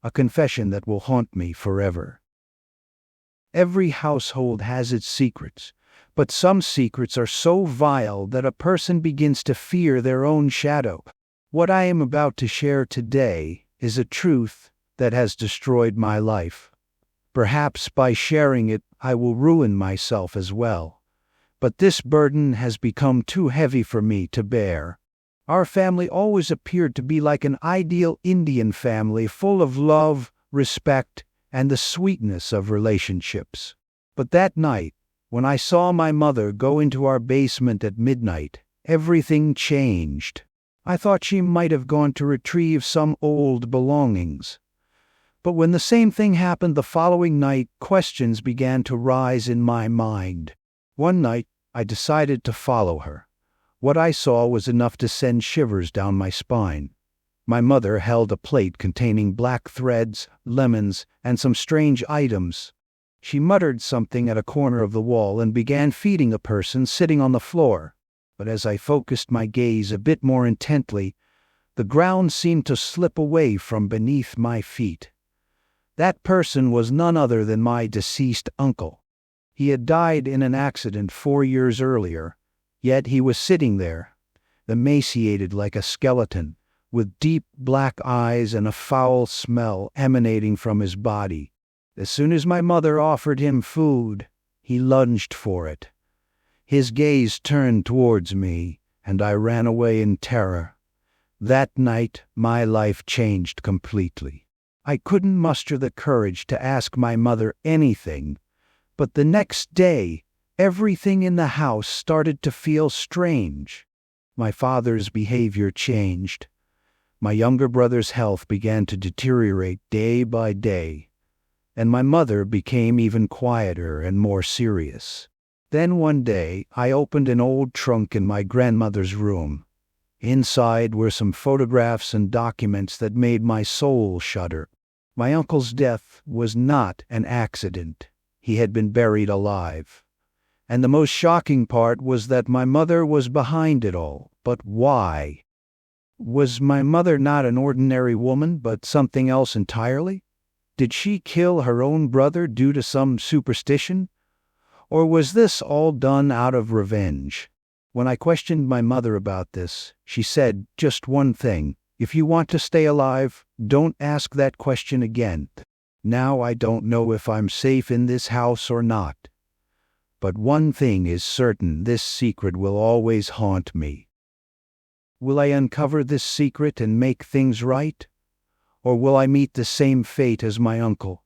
a confession that will haunt me forever. Every household has its secrets, but some secrets are so vile that a person begins to fear their own shadow. What I am about to share today is a truth that has destroyed my life. Perhaps by sharing it, I will ruin myself as well. But this burden has become too heavy for me to bear. Our family always appeared to be like an ideal Indian family, full of love, respect, and the sweetness of relationships. But that night, when I saw my mother go into our basement at midnight, everything changed. I thought she might have gone to retrieve some old belongings. But when the same thing happened the following night, questions began to rise in my mind. One night, I decided to follow her. What I saw was enough to send shivers down my spine. My mother held a plate containing black threads, lemons, and some strange items. She muttered something at a corner of the wall and began feeding a person sitting on the floor. But as I focused my gaze a bit more intently, the ground seemed to slip away from beneath my feet. That person was none other than my deceased uncle. He had died in an accident 4 years earlier, yet he was sitting there, emaciated like a skeleton, with deep black eyes and a foul smell emanating from his body. As soon as my mother offered him food, he lunged for it. His gaze turned towards me, and I ran away in terror. That night, my life changed completely. I couldn't muster the courage to ask my mother anything, but the next day, everything in the house started to feel strange. My father's behavior changed. My younger brother's health began to deteriorate day by day, and my mother became even quieter and more serious. Then one day, I opened an old trunk in my grandmother's room. Inside were some photographs and documents that made my soul shudder. My uncle's death was not an accident. He had been buried alive. And the most shocking part was that my mother was behind it all. But why? Was my mother not an ordinary woman, but something else entirely? Did she kill her own brother due to some superstition? Or was this all done out of revenge? When I questioned my mother about this, she said just one thing: if you want to stay alive, don't ask that question again. Now I don't know if I'm safe in this house or not. But one thing is certain: this secret will always haunt me. Will I uncover this secret and make things right? Or will I meet the same fate as my uncle?